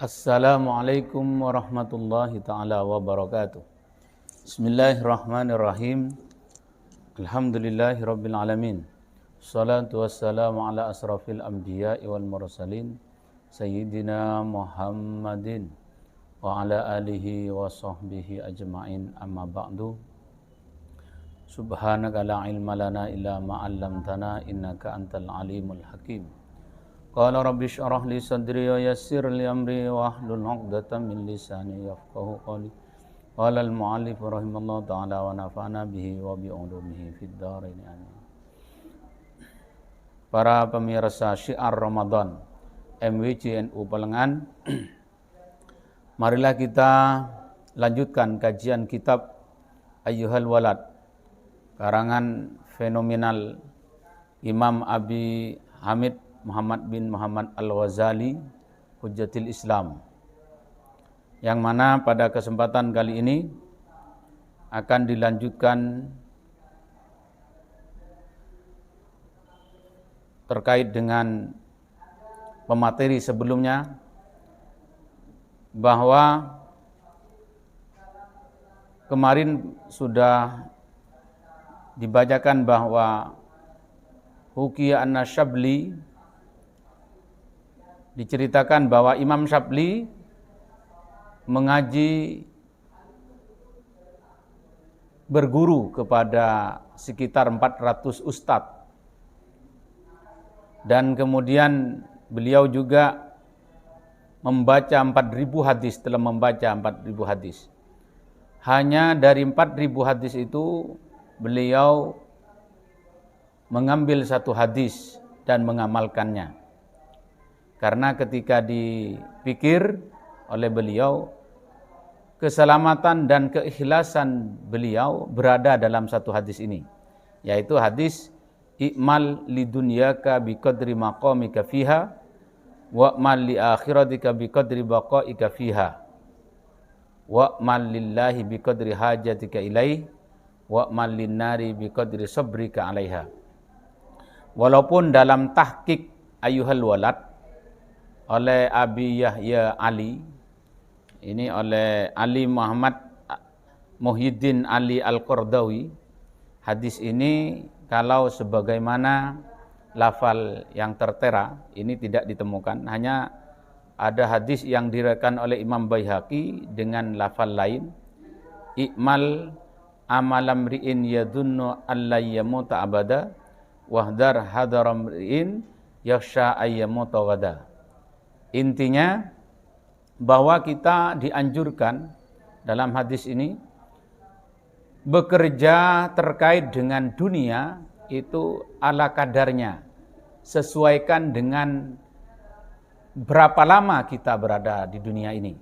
Assalamualaikum warahmatullahi ta'ala wabarakatuh. Bismillahirrahmanirrahim. Alhamdulillahi rabbil alamin. Salatu wassalamu ala asrafil anbiya'i wal mursalin Sayyidina Muhammadin wa ala alihi wa sahbihi ajma'in, amma ba'du. Subhanaka la ilma lana illa ma'allamtana innaka antal alimul hakim. Qala rabbi syrah li sadri wa yassir li amri wa hlul 'uqdatam min lisani yafqahu qawli. Qala al-mu'allif rahimallahu ta'ala wa nafa'ana bihi wa bi 'ulumihi fid dharain amin. Para pemirsa Syiar Ramadan MWCNU Pelengan, marilah kita lanjutkan kajian kitab Ayyuhal Walad karangan fenomenal Imam Abi Hamid Muhammad bin Muhammad Al-Ghazali Hujjatul Islam, yang mana pada kesempatan kali ini akan dilanjutkan terkait dengan pemateri sebelumnya, bahwa kemarin sudah dibacakan bahwa Hukiya anna Syabli, diceritakan bahwa Imam Syabli mengaji berguru kepada sekitar 400 ustadz, dan kemudian beliau juga membaca 4.000 hadis, telah membaca 4.000 hadis. Hanya dari 4.000 hadis itu beliau mengambil satu hadis dan mengamalkannya. Karena ketika dipikir oleh beliau, keselamatan dan keikhlasan beliau berada dalam satu hadis ini, yaitu hadis i'mal lidunyaka biqadri maqamika fiha wa'mal li akhiratika biqadri baqaika fiha wa'mal lillahi biqadri hajatika ilaih wa'mal linnari biqadri sabrika alaiha. Walaupun dalam tahqiq Ayyuhal Walad oleh Abi Yahya Ali, ini oleh Ali Muhammad Muhyiddin Ali Al-Qardawi, hadis ini kalau sebagaimana lafal yang tertera ini tidak ditemukan. Hanya ada hadis yang diriwayatkan oleh Imam Baihaqi dengan lafal lain, i'mal amalam ri'in yadhunnu alla yamuta abada wahdar hadaram ri'in yakhsha ayyamuta ghadan. Intinya bahwa kita dianjurkan dalam hadis ini bekerja terkait dengan dunia itu ala kadarnya, sesuaikan dengan berapa lama kita berada di dunia ini.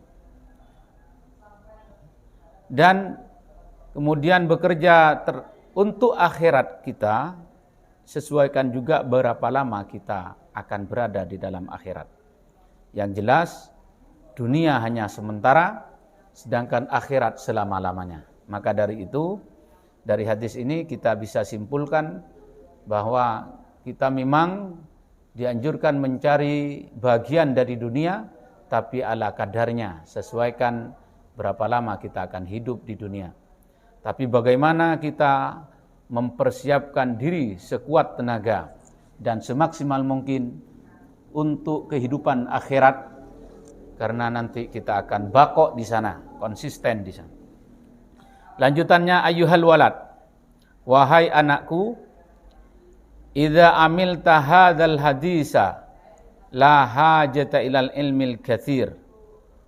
Dan kemudian bekerja untuk akhirat kita, sesuaikan juga berapa lama kita akan berada di dalam akhirat. Yang jelas dunia hanya sementara, sedangkan akhirat selama-lamanya. Maka dari itu, dari hadis ini kita bisa simpulkan bahwa kita memang dianjurkan mencari bagian dari dunia, tapi ala kadarnya, sesuaikan berapa lama kita akan hidup di dunia. Tapi bagaimana kita mempersiapkan diri sekuat tenaga dan semaksimal mungkin untuk kehidupan akhirat, karena nanti kita akan baqo di sana, konsisten di sana. Lanjutannya, Ayyuhal Walad, wahai anakku, idza amilta hadzal hadisa la hajata ilal ilmil katsir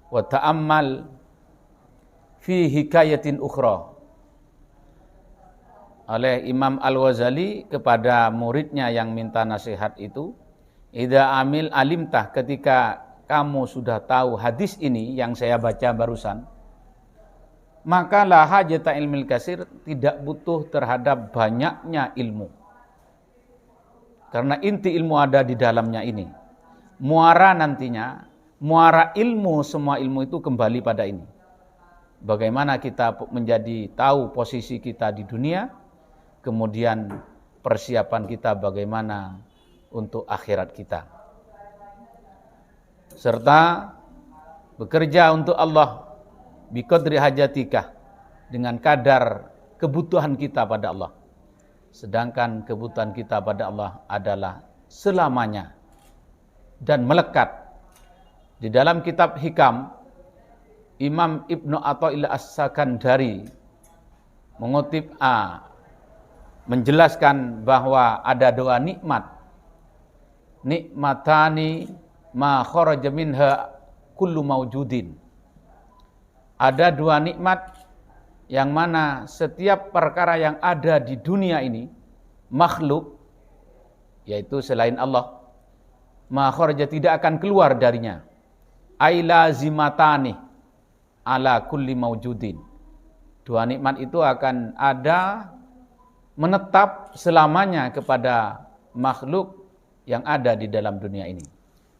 wa ta'ammal fi hikayatin ukhra. Oleh Imam Al-Ghazali kepada muridnya yang minta nasihat itu, idza alimtah, ketika kamu sudah tahu hadis ini yang saya baca barusan, maka la hajata ilmil katsir, tidak butuh terhadap banyaknya ilmu. Karena inti ilmu ada di dalamnya ini. Muara nantinya, muara ilmu, semua ilmu itu kembali pada ini. Bagaimana kita menjadi tahu posisi kita di dunia, kemudian persiapan kita bagaimana untuk akhirat kita. serta Bekerja untuk Allah biqadri hajatikah, dengan kadar kebutuhan kita pada Allah. Sedangkan kebutuhan kita pada Allah adalah selamanya dan melekat. Di dalam kitab Hikam, Imam Ibnu Athaillah As-Sakandari mengutip menjelaskan bahwa ada dua nikmat. Nikmatani ma kharaja minha kullu maujudin. Ada dua nikmat yang mana setiap perkara yang ada di dunia ini, makhluk, yaitu selain Allah, ma kharaja tidak akan keluar darinya. Ai lazimatani ala kulli maujudin. Dua nikmat itu akan ada, menetap selamanya kepada makhluk yang ada di dalam dunia ini.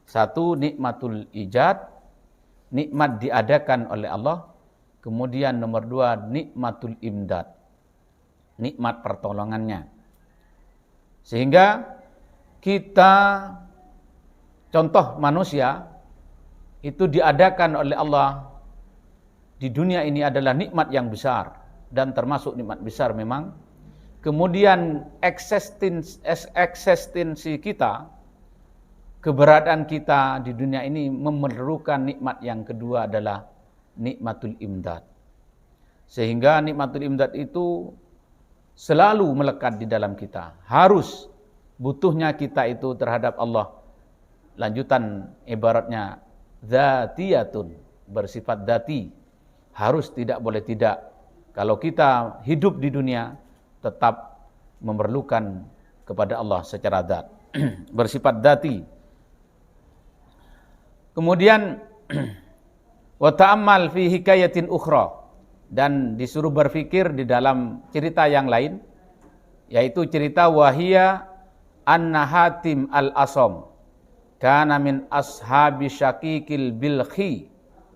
Satu, nikmatul ijad, nikmat diadakan oleh Allah. Kemudian nomor dua, nikmatul imdad, nikmat pertolongannya. Sehingga kita, contoh manusia, itu diadakan oleh Allah di dunia ini adalah nikmat yang besar. Dan termasuk nikmat besar memang. Kemudian eksistensi kita, keberadaan kita di dunia ini memerlukan nikmat yang kedua adalah nikmatul imdad. Sehingga nikmatul imdad itu selalu melekat di dalam kita. Harus butuhnya kita itu terhadap Allah. Lanjutan ibaratnya dzatiyatun, bersifat dzati. Harus, tidak boleh tidak. Kalau kita hidup di dunia tetap memerlukan kepada Allah secara dzat. Bersifat dzati. Kemudian wa ta'ammal fi hikayatin ukhra, dan disuruh berfikir di dalam cerita yang lain, yaitu cerita wahia anna Hatim al-Asam kana min ashabi Syaqiqil Bilkhi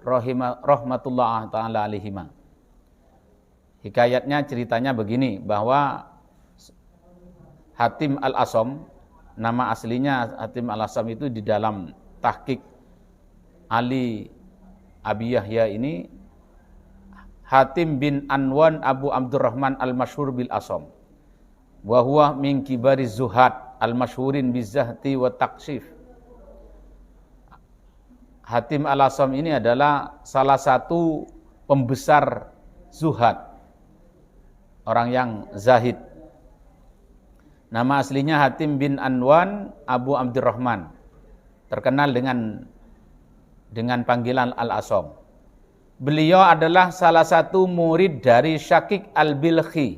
rahmatullah ta'ala alaihima. Hikayatnya, ceritanya begini, bahwa Hatim al-Asam, nama aslinya Hatim al-Asam itu di dalam tahqiq Ali Abi Yahya ini, Hatim bin Anwan Abu Abdurrahman al-Masyhur bil Asam. Wa huwa min kibariz zuhad al-masyhurin bizahti wa taqsif. Hatim al-Asam ini adalah salah satu pembesar zuhad, orang yang zahid. Nama aslinya Hatim bin Anwan Abu Abdurrahman, terkenal dengan panggilan Al-Asam. Beliau adalah salah satu murid dari Syaqiq al-Bilkhi.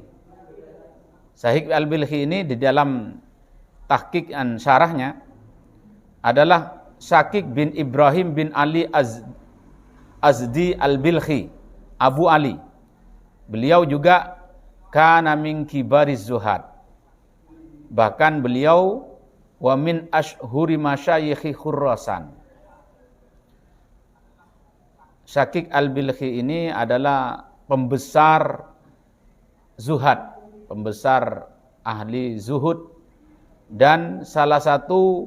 Syaqiq al-Bilkhi ini di dalam tahqiq dan syarahnya adalah Syaqiq bin Ibrahim bin Ali Azdi al-Bilkhi, Abu Ali. Beliau juga kana min kibariz zuhad. Bahkan beliau wa min ashhuri masyayikhi Khurasan. Syaqiq al-Bilkhi ini adalah pembesar zuhad, pembesar ahli zuhud, dan salah satu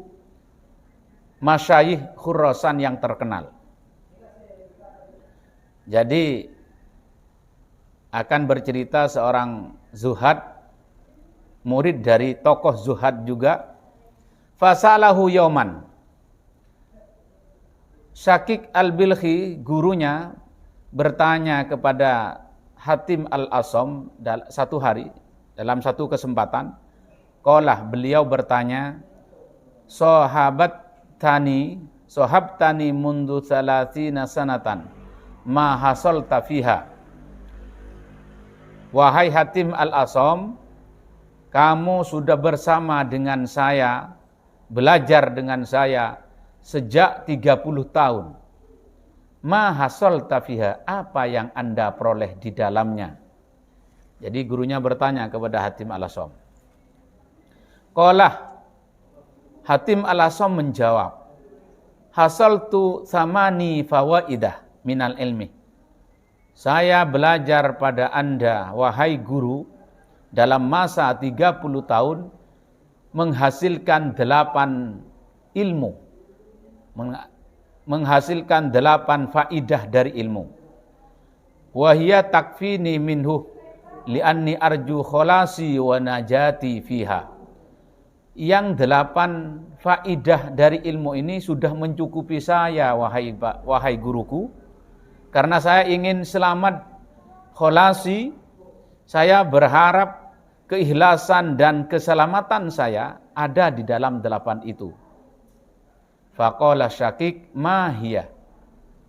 masyayikh Khurasan yang terkenal. Jadi akan bercerita seorang zuhad, murid dari tokoh zuhad juga. Fasalahu yauman, Syaqiq al-Bilkhi, gurunya, bertanya kepada Hatim al-Asam satu hari, dalam satu kesempatan. Qala, beliau bertanya, Sohabtani mundu thalathina sanatan, ma hasalta fiha. Wahai Hatim al-Asam, kamu sudah bersama dengan saya, belajar dengan saya sejak 30 tahun. Ma hasalta fiha, apa yang Anda peroleh di dalamnya? Jadi gurunya bertanya kepada Hatim al-Asam. Qala, Hatim al-Asam menjawab, hasaltu thamani fawaidah minal ilmi. Saya belajar pada Anda, wahai guru, dalam masa 30 tahun menghasilkan 8 ilmu. menghasilkan 8 faidah dari ilmu. Wa hiya takfini minhu li'anni arju kholasi wa najati fiha. Yang 8 faidah dari ilmu ini sudah mencukupi saya, wahai guruku, karena saya ingin selamat kholasi. Saya berharap keikhlasan dan keselamatan saya ada di dalam 8 itu. Faqala Syakik ma hiya.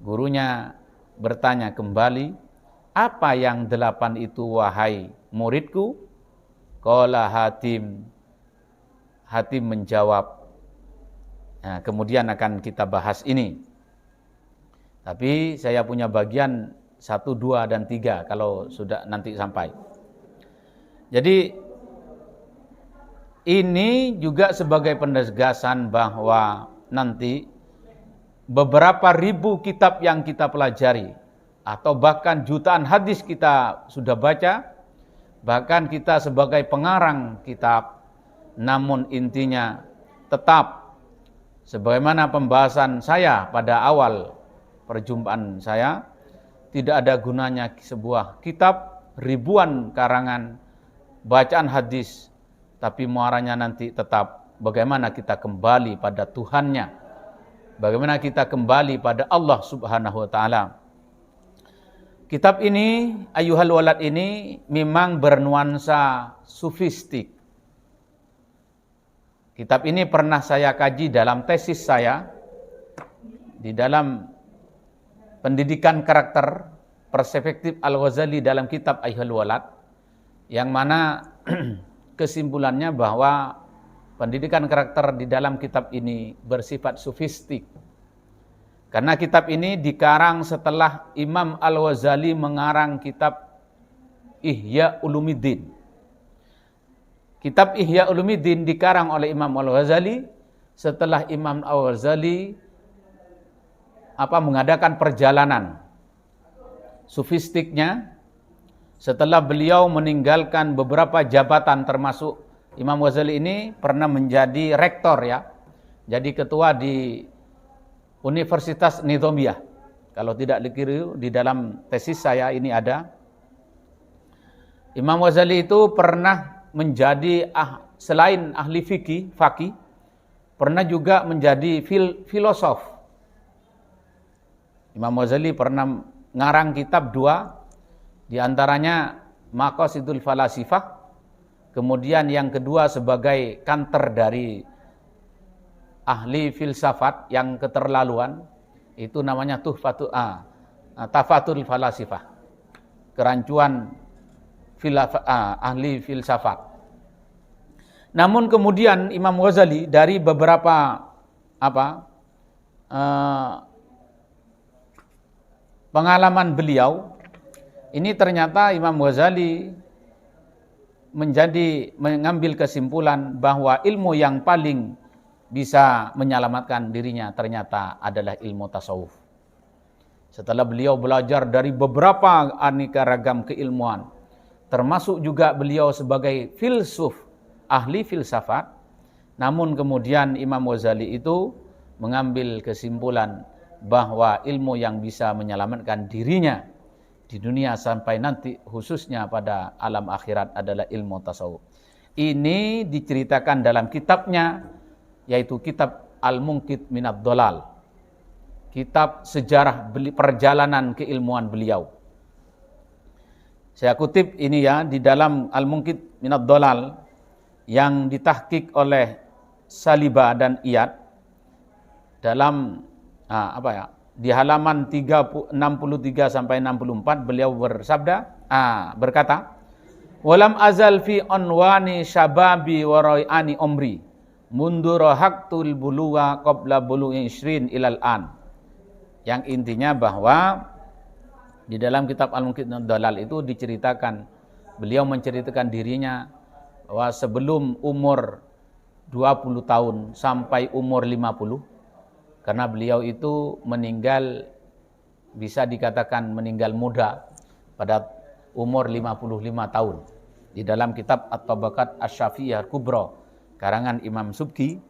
Gurunya bertanya kembali, apa yang 8 itu wahai muridku? Qala Hatim. Hatim menjawab. Nah, kemudian akan kita bahas ini. Tapi saya punya bagian 1, 2, dan 3 kalau sudah nanti sampai. Jadi ini juga sebagai penegasan bahwa nanti beberapa ribu kitab yang kita pelajari atau bahkan jutaan hadis kita sudah baca, bahkan kita sebagai pengarang kitab, namun intinya tetap sebagaimana pembahasan saya pada awal perjumpaan saya, tidak ada gunanya sebuah kitab ribuan karangan bacaan hadis, tapi muaranya nanti tetap bagaimana kita kembali pada Tuhannya, bagaimana kita kembali pada Allah Subhanahu wa Ta'ala. Kitab ini, Ayyuhal Walad ini memang bernuansa sufistik. Kitab ini pernah saya kaji dalam tesis saya di dalam pendidikan karakter perspektif Al-Ghazali dalam kitab Ayyuhal Walad, yang mana kesimpulannya bahwa pendidikan karakter di dalam kitab ini bersifat sufistik. Karena kitab ini dikarang setelah Imam Al-Ghazali mengarang kitab Ihya Ulumuddin. Kitab Ihya Ulumuddin dikarang oleh Imam Al-Ghazali setelah Imam Al-Ghazali mengadakan perjalanan sufistiknya setelah beliau meninggalkan beberapa jabatan, termasuk Imam Ghazali ini pernah menjadi rektor ya. Jadi ketua di Universitas Nizamiyah. Kalau tidak dikira di dalam tesis saya ini ada. Imam Ghazali itu pernah menjadi selain ahli faqih, pernah juga menjadi filosof. Imam Ghazali pernah ngarang kitab 2, di antaranya Maqasidul Falasifah, kemudian yang kedua sebagai kantor dari ahli filsafat yang keterlaluan, itu namanya Tafatul Falasifah, kerancuan ahli filsafat. Namun kemudian Imam Ghazali dari beberapa pengalaman beliau, ini ternyata Imam Ghazali mengambil kesimpulan bahwa ilmu yang paling bisa menyelamatkan dirinya ternyata adalah ilmu tasawuf. Setelah beliau belajar dari beberapa aneka ragam keilmuan, termasuk juga beliau sebagai filsuf, ahli filsafat, namun kemudian Imam Ghazali itu mengambil kesimpulan bahwa ilmu yang bisa menyelamatkan dirinya di dunia sampai nanti khususnya pada alam akhirat adalah ilmu tasawuf. Ini diceritakan dalam kitabnya, yaitu kitab Al-Munqidh Minad Dhalal, kitab sejarah perjalanan keilmuan beliau. Saya kutip ini ya, di dalam Al-Munqidh Minad Dhalal yang ditahqiq oleh Saliba dan Iyad dalam di halaman 63 sampai 64 beliau berkata, "Walam azal fi unwani syababi wa rai'ani umri mundu rahaqtul buluwa qabla bulu'i isrin ilal an." Yang intinya bahwa di dalam kitab Al-Munqidh Dhalal itu diceritakan, beliau menceritakan dirinya bahwa sebelum umur 20 tahun sampai umur 50, karena beliau itu meninggal, bisa dikatakan meninggal muda pada umur 55 tahun. Di dalam kitab At-Tabaqat Asy-Syafi'iyah Kubra karangan Imam Subki,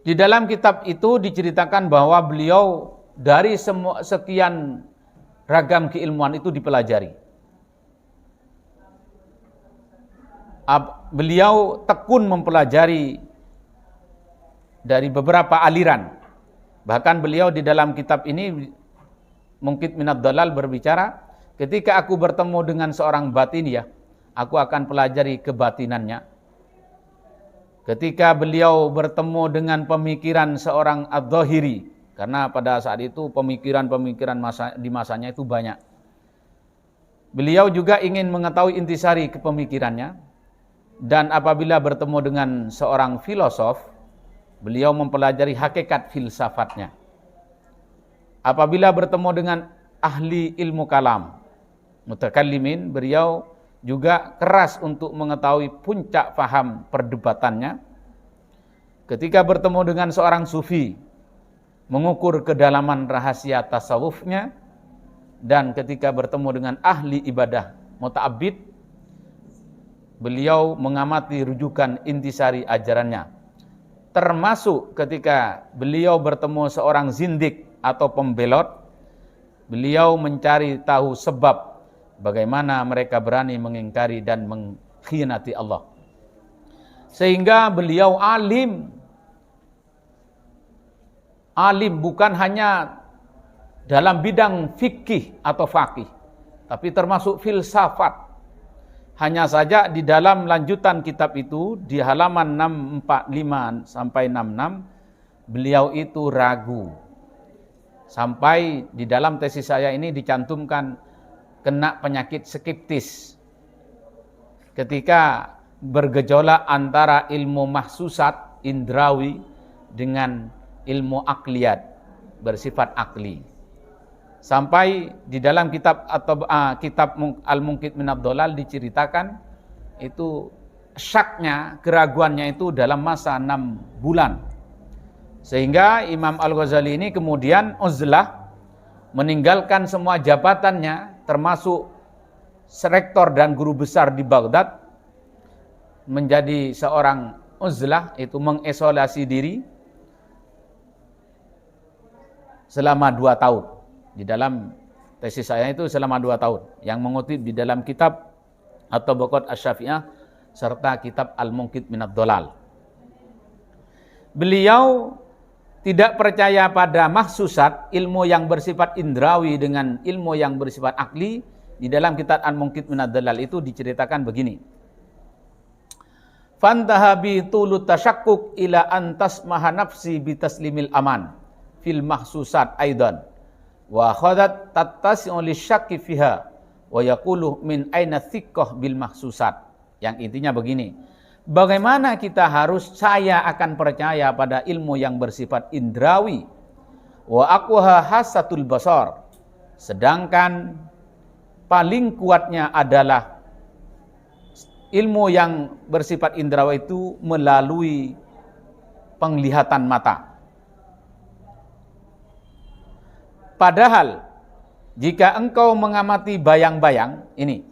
Di dalam kitab itu diceritakan bahwa beliau dari sekian ragam keilmuan itu dipelajari. Beliau tekun mempelajari dari beberapa aliran. Bahkan beliau di dalam kitab ini Mungkit Minad Dhalal berbicara, ketika aku bertemu dengan seorang batiniyah, aku akan pelajari kebatinannya. Ketika beliau bertemu dengan pemikiran seorang Adz-Dzahiri, karena pada saat itu pemikiran-pemikiran di masanya itu banyak. Beliau juga ingin mengetahui intisari kepemikirannya, dan apabila bertemu dengan seorang filosof, beliau mempelajari hakikat filsafatnya. Apabila bertemu dengan ahli ilmu kalam, mutakallimin, beliau juga keras untuk mengetahui puncak faham perdebatannya. Ketika bertemu dengan seorang sufi, mengukur kedalaman rahasia tasawufnya. Dan ketika bertemu dengan ahli ibadah muta'abbid, beliau mengamati rujukan intisari ajarannya. Termasuk ketika beliau bertemu seorang zindik atau pembelot, beliau mencari tahu sebab bagaimana mereka berani mengingkari dan mengkhianati Allah. Sehingga beliau alim bukan hanya dalam bidang fikih atau faqih, tapi termasuk filsafat. Hanya saja di dalam lanjutan kitab itu, di halaman 645 sampai 66, beliau itu ragu. Sampai di dalam tesis saya ini dicantumkan kena penyakit skeptis. Ketika bergejolak antara ilmu mahsusat, indrawi, dengan ilmu akliyat, bersifat akli. Sampai di dalam kitab kitab Al-Mungkit Minad Dhalal diceritakan itu syaknya, keraguannya itu dalam masa 6 bulan. Sehingga Imam Al-Ghazali ini kemudian uzlah, meninggalkan semua jabatannya termasuk rektor dan guru besar di Baghdad, menjadi seorang uzlah, itu mengisolasi diri selama 2 tahun. Di dalam tesis saya itu selama 2 tahun, yang mengutip di dalam kitab At-Tabaqat Asy-Syafi'iyah serta kitab Al-Mungkit Minad Dhalal. Beliau tidak percaya pada mahsusat, ilmu yang bersifat indrawi dengan ilmu yang bersifat akli. Di dalam kitab Al-Mungkit Minad Dhalal itu diceritakan begini. Fantahabi tulut tasyakkuk ila antas maha nafsi bitaslimil aman fil mahsusat aidan. Wa khadat tattasi'u lisyakki fiha wa yaqulu min aina thiqqah bil mahsusat. Yang intinya begini, bagaimana saya akan percaya pada ilmu yang bersifat indrawi, wa aqwaha hasatul basar, sedangkan paling kuatnya adalah ilmu yang bersifat indrawi itu melalui penglihatan mata. Padahal jika engkau mengamati bayang-bayang ini,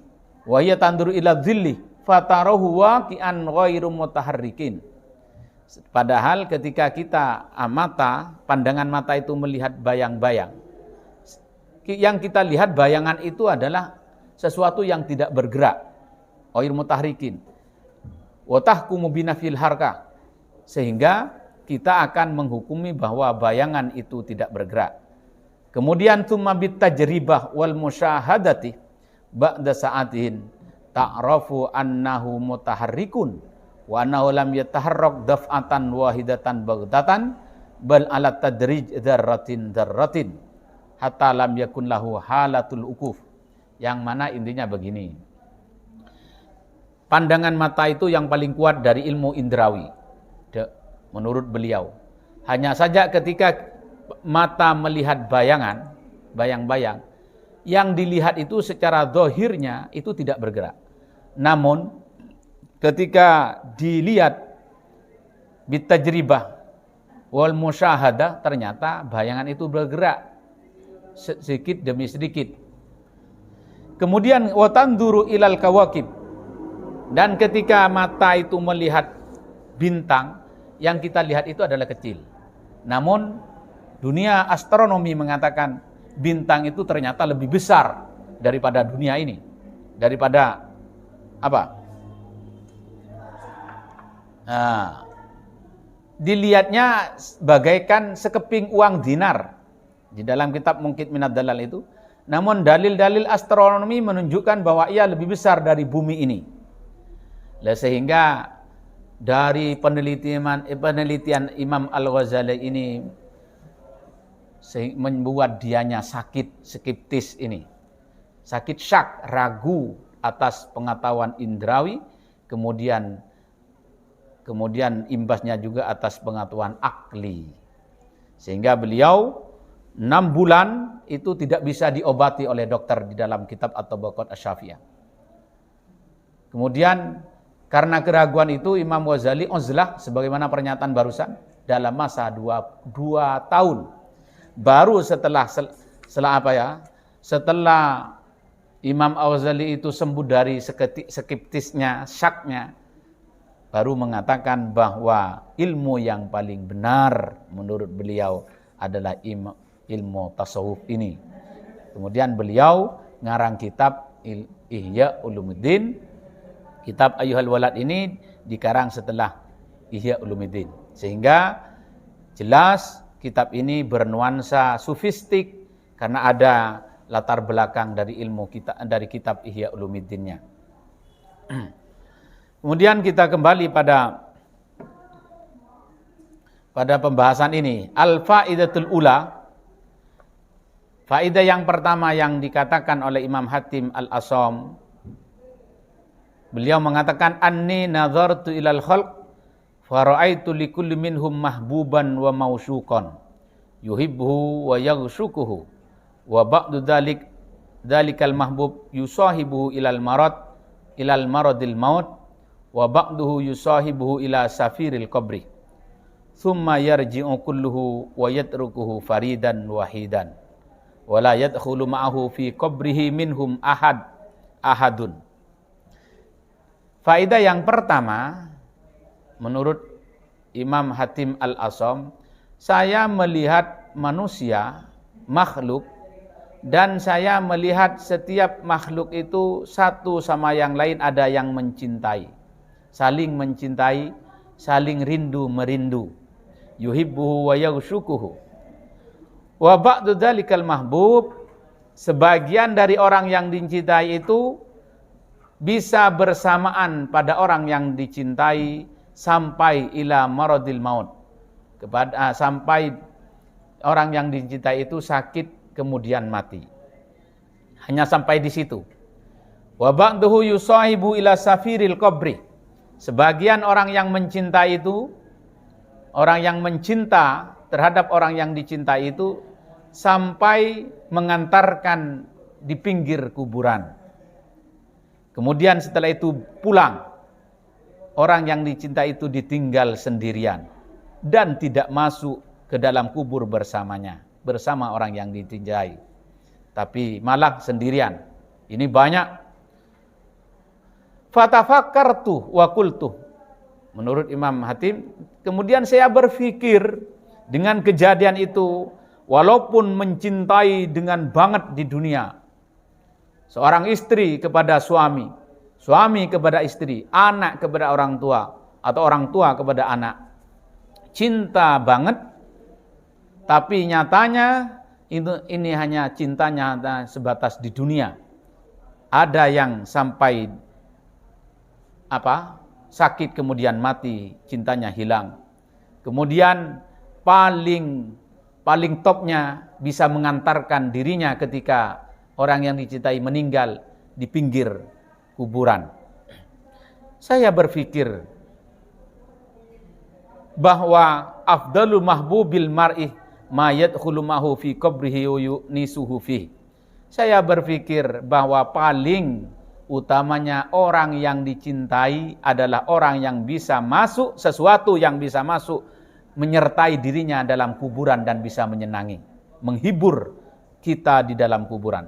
wa hiya tanduru ila dhilli fatarahu waqi'an ghairu mutaharrikin. Padahal ketika kita pandangan mata itu melihat bayang-bayang, yang kita lihat bayangan itu adalah sesuatu yang tidak bergerak, ghairu mutaharrikin. Wa tahkumu binafil harka, sehingga kita akan menghukumi bahwa bayangan itu tidak bergerak. Kemudian tsumma bitajribah wal musyahadati ba'da sa'atin ta'rafu annahu mutaharrikun wa annahu lam yataharrak daf'atan wahidatan baghdatan bal ala tadrij dzarratin hatta lam yakun lahu halatul ukuf. Yang mana intinya begini, pandangan mata itu yang paling kuat dari ilmu indrawi menurut beliau. Hanya saja ketika mata melihat bayang-bayang, yang dilihat itu secara zahirnya itu tidak bergerak. Namun ketika dilihat bitajribah wal musyahadah, ternyata bayangan itu bergerak sedikit demi sedikit. Kemudian watanduru ilal kawakib, dan ketika mata itu melihat bintang, yang kita lihat itu adalah kecil. Namun dunia astronomi mengatakan bintang itu ternyata lebih besar daripada dunia ini. Daripada apa? Nah, dilihatnya bagaikan sekeping uang dinar di dalam kitab Munqidh Minad Dalal itu. Namun dalil-dalil astronomi menunjukkan bahwa ia lebih besar dari bumi ini. Sehingga dari penelitian Imam Al-Ghazali ini membuat dianya sakit skeptis ini. Sakit syak, ragu atas pengetahuan indrawi, kemudian imbasnya juga atas pengetahuan akli. Sehingga beliau 6 bulan itu tidak bisa diobati oleh dokter di dalam kitab At-Tabaqat Asy-Syafi'iyah. Kemudian karena keraguan itu Imam Ghazali uzlah sebagaimana pernyataan barusan dalam masa 2 tahun. Baru setelah Imam Al-Ghazali itu sembuh dari skeptisnya, syaknya, baru mengatakan bahwa ilmu yang paling benar menurut beliau adalah ilmu tasawuf ini. Kemudian beliau ngarang kitab Ihya Ulumuddin. Kitab Ayyuhal Walad ini dikarang setelah Ihya Ulumuddin. Sehingga jelas kitab ini bernuansa sufistik karena ada latar belakang dari dari kitab Ihya Ulumuddinnya. Kemudian kita kembali pada pembahasan ini. Al-Faidatul Ula. Faidah yang pertama yang dikatakan oleh Imam Hatim Al-Asham, beliau mengatakan anni nazartu ilal khalq fa ra'aitu likulli minhum mahbuban wa mausyuqan yuhibbuhu wa yaghshukuhu wa ba'du dalikal mahbub yusahibuhu ilal maradil maut wa ba'duhu yusahibuhu ila safiril qabri thumma yarji'u kulluhu wa yatrukuhu faridan wahidan wala yadkhulu ma'ahu fi qabrihi minhum ahadun. Faedah yang pertama menurut Imam Hatim Al-Asham, saya melihat manusia, makhluk, dan saya melihat setiap makhluk itu satu sama yang lain ada yang mencintai, saling rindu merindu. Yuhibbuhu wa yaghshukuhu. Wa ba'du dzalikal mahbub, sebagian dari orang yang dicintai itu bisa bersamaan pada orang yang dicintai sampai ila maradil maut, sampai orang yang dicintai itu sakit kemudian mati. Hanya sampai di situ. Wa ba'duhu yusahibu ila safiril qabri. Sebagian orang yang mencintai itu, orang yang mencinta terhadap orang yang dicintai itu sampai mengantarkan di pinggir kuburan. Kemudian setelah itu pulang. Orang yang dicintai itu ditinggal sendirian dan tidak masuk ke dalam kubur bersama orang yang dicintai. Tapi malah sendirian. Ini banyak. Fatafakkartu wa qultu. Menurut Imam Hatim, kemudian saya berpikir dengan kejadian itu, walaupun mencintai dengan banget di dunia, seorang istri kepada suami, suami kepada istri, anak kepada orang tua, atau orang tua kepada anak, cinta banget, tapi nyatanya ini hanya cintanya sebatas di dunia. Ada yang sampai sakit kemudian mati, cintanya hilang. Kemudian paling topnya bisa mengantarkan dirinya ketika orang yang dicintai meninggal di pinggir kuburan. Saya berpikir bahwa afdalu mahbubil mar'i ma yadkhulu mahu fi qabrihi wa yunisuhu fi. Saya berpikir bahwa paling utamanya orang yang dicintai adalah orang yang bisa masuk, sesuatu yang bisa masuk menyertai dirinya dalam kuburan dan bisa menyenangi, menghibur kita di dalam kuburan.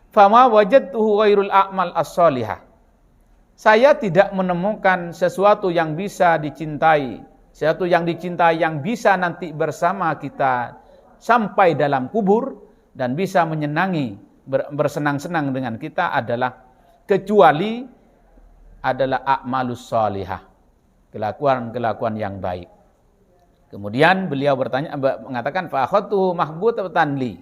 Fama wajadtuhu ghairul a'mal as-salihah. Saya tidak menemukan sesuatu yang bisa dicintai sesuatu yang dicintai yang bisa nanti bersama kita sampai dalam kubur dan bisa menyenangi, bersenang-senang dengan kita adalah kecuali adalah a'malus shalihah, kelakuan-kelakuan yang baik. Kemudian beliau mengatakan fa akhadtu mahbubatan li.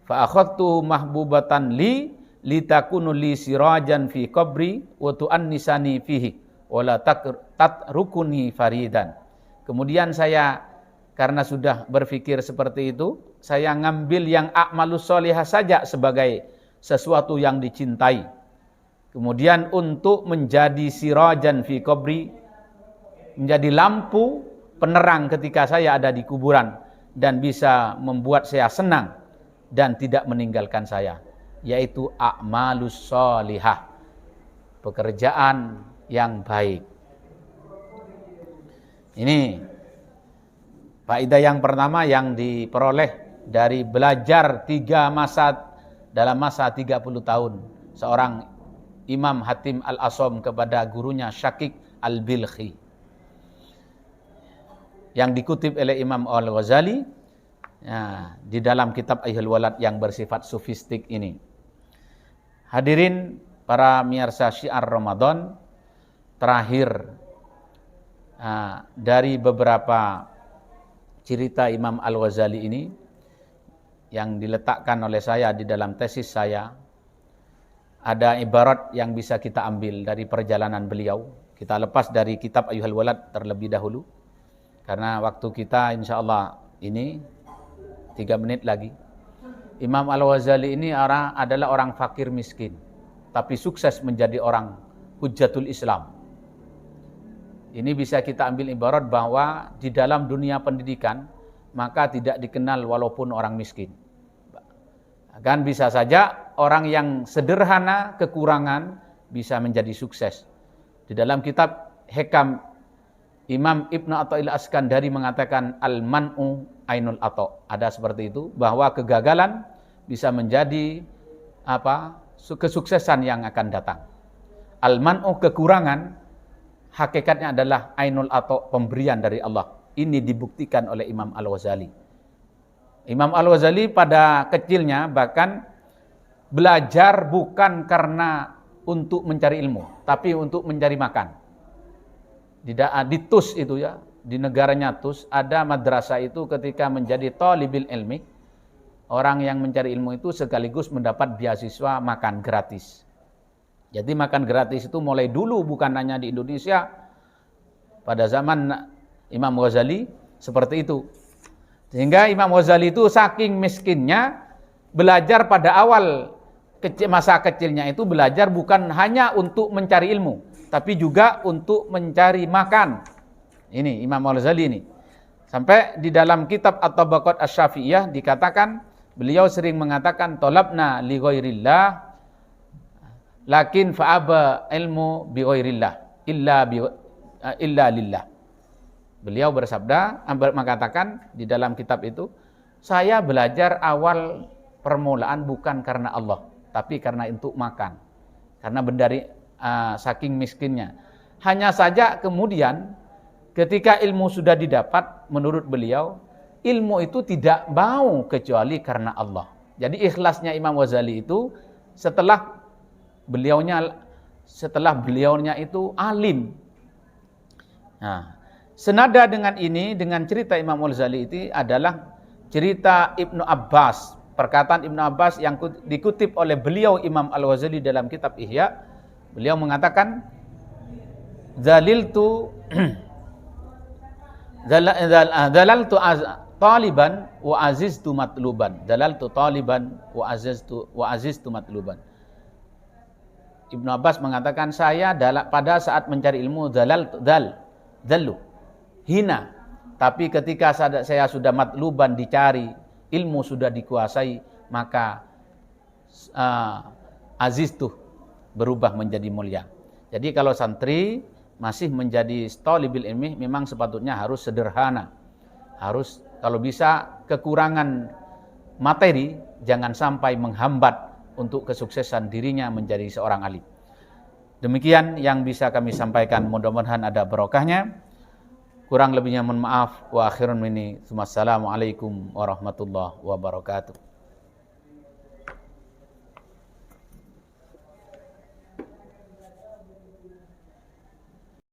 Fa akhadtu mahbubatan li litakunu li sirajan fi qabri wa tu'annisani fihi wa la tatrukuni faridan. Kemudian saya karena sudah berpikir seperti itu, saya ngambil yang a'malus shalihah saja sebagai sesuatu yang dicintai. Kemudian untuk menjadi sirajan fi qabri, menjadi lampu penerang ketika saya ada di kuburan dan bisa membuat saya senang dan tidak meninggalkan saya, yaitu a'malus shalihah, pekerjaan yang baik. Ini faedah yang pertama yang diperoleh dari belajar dalam masa 30 tahun seorang Imam Hatim Al-Asham kepada gurunya Syakik Al-Bilkhi, yang dikutip oleh Imam Al-Ghazali di dalam kitab Ahlul Walad yang bersifat sofistik ini. Hadirin para miyarsa Syiar Ramadan, terakhir dari beberapa cerita Imam Al-Ghazali ini yang diletakkan oleh saya di dalam tesis saya, ada ibarat yang bisa kita ambil dari perjalanan beliau. Kita lepas dari kitab Ayyuhal Walad terlebih dahulu, karena waktu kita insya Allah ini 3 menit lagi. Imam Al-Ghazali ini adalah orang fakir miskin, tapi sukses menjadi orang hujjatul Islam. Ini bisa kita ambil ibarat bahwa di dalam dunia pendidikan, maka tidak dikenal walaupun orang miskin. Kan bisa saja orang yang sederhana, kekurangan, bisa menjadi sukses. Di dalam kitab Hikam, Imam Ibnu Athaillah As-Sakandari mengatakan al-man'u ainul atha. Ada seperti itu, bahwa kegagalan bisa menjadi kesuksesan yang akan datang. Al-man'u, kekurangan, hakikatnya adalah ainul atha, pemberian dari Allah. Ini dibuktikan oleh Imam Al-Ghazali. Imam Al-Ghazali pada kecilnya bahkan belajar bukan karena untuk mencari ilmu, tapi untuk mencari makan. Di Tus itu ya, di negaranya Tus, ada madrasah itu ketika menjadi thalibil ilmi, orang yang mencari ilmu itu sekaligus mendapat beasiswa makan gratis. Jadi makan gratis itu mulai dulu, bukan hanya di Indonesia. Pada zaman Imam Ghazali seperti itu. Sehingga Imam Ghazali itu saking miskinnya, belajar pada awal masa kecilnya itu belajar bukan hanya untuk mencari ilmu, tapi juga untuk mencari makan. Ini Imam Ghazali ini. Sampai di dalam kitab At-Tabaqat Asy-Syafi'iyah dikatakan, beliau sering mengatakan tolabna li ghairillah lakin fa'aba ilmu bi ghairillah illa lillah. Beliau bersabda, mengatakan di dalam kitab itu, saya belajar awal permulaan bukan karena Allah, tapi karena untuk makan. Karena saking miskinnya. Hanya saja kemudian ketika ilmu sudah didapat, menurut beliau, ilmu itu tidak mau kecuali karena Allah. Jadi ikhlasnya Imam Ghazali itu setelah beliaunya itu alim. Nah, senada dengan ini, dengan cerita Imam Ghazali itu adalah cerita Ibnu Abbas. Perkataan Ibnu Abbas yang dikutip oleh beliau Imam Al-Ghazali dalam kitab Ihya. Beliau mengatakan, Zalaltu taliban wa aziztu matluban. Zalaltu taliban wa aziztu matluban. Ibnu Abbas mengatakan, saya pada saat mencari ilmu zallu, hina. Tapi ketika saya sudah matluban, dicari, ilmu sudah dikuasai, maka aziz tuh berubah menjadi mulia. Jadi kalau santri masih menjadi thalibil ilmi, memang sepatutnya harus sederhana. Harus kalau bisa kekurangan materi jangan sampai menghambat untuk kesuksesan dirinya menjadi seorang alim. Demikian yang bisa kami sampaikan, mudah-mudahan ada barokahnya. Kurang lebihnya mohon maaf. Wa akhirun minni. Wassalamualaikum warahmatullahi wabarakatuh.